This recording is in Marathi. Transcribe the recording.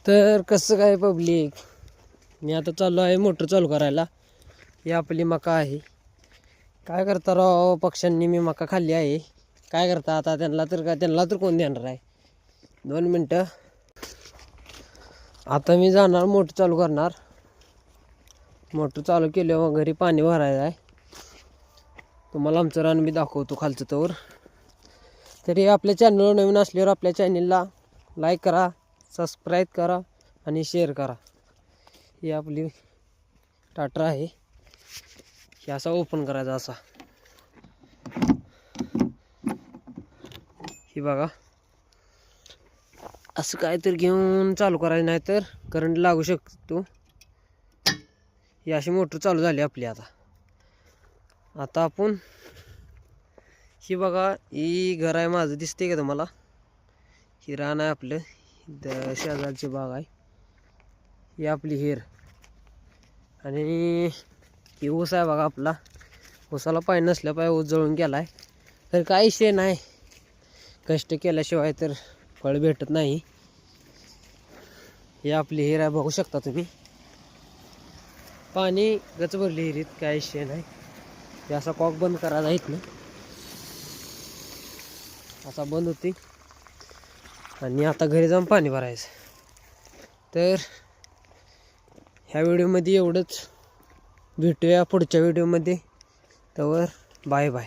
तर कसं काय पब्लिक, मी आता चाललो आहे मोटर चालू करायला. ही आपली मका आहे. काय करता राव, पक्ष्यांनी मी मका खाल्ली आहे. काय करता आता, त्यांना तर कोण देणार आहे. 2 मिनटं. आता मी जाणार, मोटर चालू करणार. मोटर चालू केल्यावर घरी पाणी भरायचं आहे. तुम्हाला आमचं रान मी दाखवतो खालचं तवर. तरी आपल्या चॅनलवर नवीन असल्यावर आपल्या चॅनलला लाईक करा, सबस्क्राईब करा आणि शेअर करा. ही आपली टाटर आहे. हे असा ओपन करायचा असा. ही बघा, असं काहीतरी घेऊन चालू करायचं, नाही तर करंट लागू शकतो. ही अशी मोटर चालू झाली आपली. आता आपण, ही बघा, ही घर आहे माझं, दिसते का तुम्हाला. ही रान आहे आपलं, शेजारची बाग आहे. ही आपली हेर आणि ही ऊस आहे बघा आपला. ऊसाला पाणी नसल्या पाहिजे, ऊस जळून गेलाय. तर काही विषय नाही, कष्ट केल्याशिवाय तर फळ भेटत नाही. ही आपली हेर आहे, बघू शकता तुम्ही. पाणी गच भरली हिरीत, काही विषय नाही. हे असा कॉक बंद करायचा इथनं, असा बंद होती. आणि आता घरी जाऊन पाणी भरायचं. तर ह्या व्हिडिओमध्ये एवढंच. भेटूया पुढच्या व्हिडिओमध्ये. तवर बाय बाय.